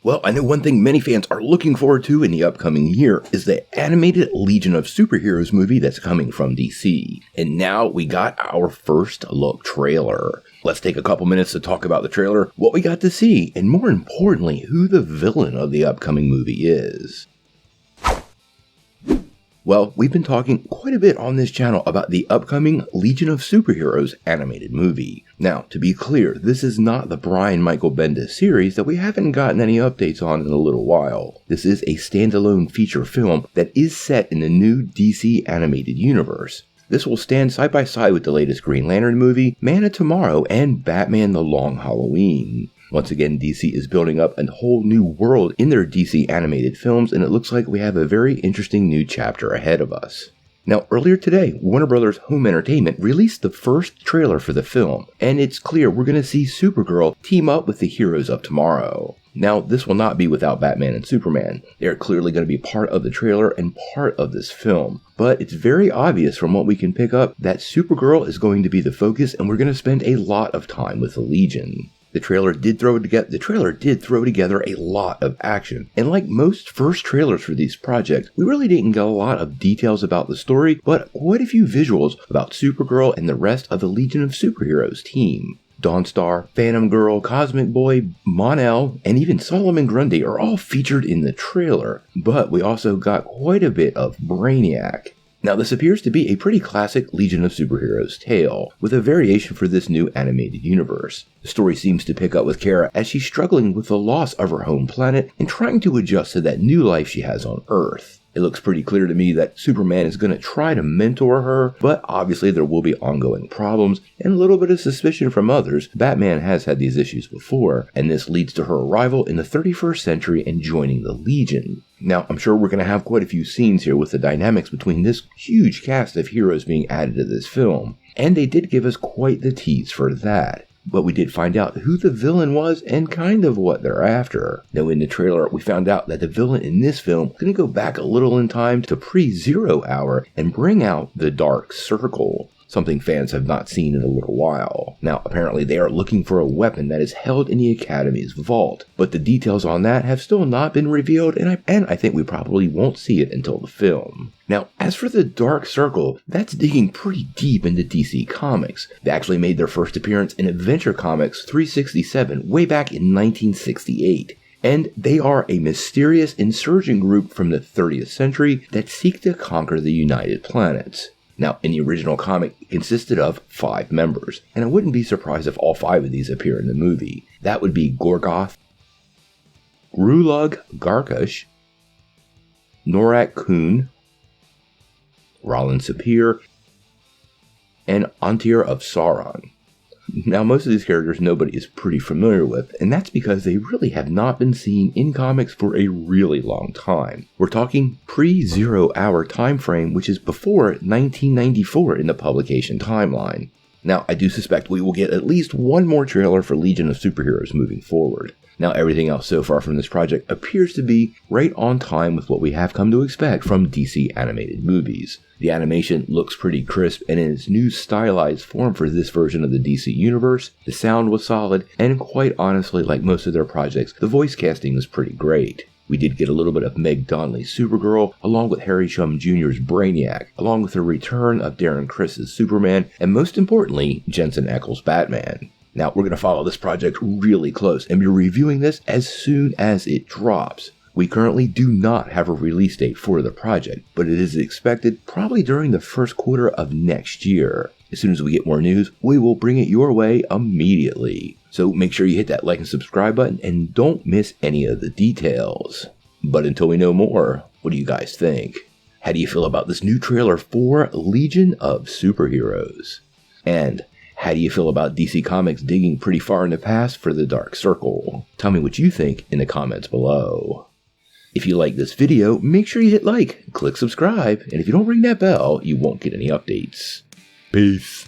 Well, I know one thing many fans are looking forward to in the upcoming year is the animated Legion of Superheroes movie that's coming from DC. And now we got our first look trailer. Let's take a couple minutes to talk about the trailer, what we got to see, and more importantly, who the villain of the upcoming movie is. Well, we've been talking quite a bit on this channel about the upcoming Legion of Superheroes animated movie. Now, to be clear, this is not the Brian Michael Bendis series that we haven't gotten any updates on in a little while. This is a standalone feature film that is set in the new DC animated universe. This will stand side by side with the latest Green Lantern movie, Man of Tomorrow, and Batman The Long Halloween. Once again, DC is building up a whole new world in their DC animated films, and it looks like we have a very interesting new chapter ahead of us. Now, earlier today, Warner Bros. Home Entertainment released the first trailer for the film, and it's clear we're going to see Supergirl team up with the heroes of tomorrow. Now, this will not be without Batman and Superman. They are clearly going to be part of the trailer and part of this film. But it's very obvious from what we can pick up that Supergirl is going to be the focus, and we're going to spend a lot of time with the Legion. The trailer did throw together a lot of action, and like most first trailers for these projects, we really didn't get a lot of details about the story, but quite a few visuals about Supergirl and the rest of the Legion of Superheroes team. Dawnstar, Phantom Girl, Cosmic Boy, Mon-El, and even Solomon Grundy are all featured in the trailer, but we also got quite a bit of Brainiac. Now, this appears to be a pretty classic Legion of Superheroes tale, with a variation for this new animated universe. The story seems to pick up with Kara as she's struggling with the loss of her home planet and trying to adjust to that new life she has on Earth. It looks pretty clear to me that Superman is going to try to mentor her, but obviously there will be ongoing problems and a little bit of suspicion from others. Batman has had these issues before, and this leads to her arrival in the 31st century and joining the Legion. Now, I'm sure we're going to have quite a few scenes here with the dynamics between this huge cast of heroes being added to this film, and they did give us quite the tease for that. But we did find out who the villain was and kind of what they're after. Now, in the trailer, we found out that the villain in this film is going to go back a little in time to pre-Zero Hour and bring out the Dark Circle, something fans have not seen in a little while. Now, apparently they are looking for a weapon that is held in the Academy's vault, but the details on that have still not been revealed, and I think we probably won't see it until the film. Now, as for the Dark Circle, that's digging pretty deep into DC Comics. They actually made their first appearance in Adventure Comics 367 way back in 1968. And they are a mysterious insurgent group from the 30th century that seek to conquer the United Planets. Now, in the original comic, it consisted of 5 members, and I wouldn't be surprised if all 5 of these appear in the movie. That would be Gorgoth, Grulug Garkush, Norak Kun, Roland Sapir, and Antir of Sauron. Now, most of these characters nobody is pretty familiar with, and that's because they really have not been seen in comics for a really long time. We're talking pre-Zero Hour time frame, which is before 1994 in the publication timeline. Now, I do suspect we will get at least one more trailer for Legion of Superheroes moving forward. Now, everything else so far from this project appears to be right on time with what we have come to expect from DC animated movies. The animation looks pretty crisp, and in its new stylized form for this version of the DC universe, the sound was solid, and quite honestly, like most of their projects, the voice casting was pretty great. We did get a little bit of Meg Donnelly's Supergirl, along with Harry Shum Jr.'s Brainiac, along with the return of Darren Criss' Superman, and most importantly, Jensen Ackles' Batman. Now, we're going to follow this project really close and be reviewing this as soon as it drops. We currently do not have a release date for the project, but it is expected probably during the first quarter of next year. As soon as we get more news, we will bring it your way immediately. So make sure you hit that like and subscribe button and don't miss any of the details. But until we know more, what do you guys think? How do you feel about this new trailer for Legion of Superheroes? And how do you feel about DC Comics digging pretty far in the past for the Dark Circle? Tell me what you think in the comments below. If you like this video, make sure you hit like, click subscribe, and if you don't ring that bell, you won't get any updates. Peace.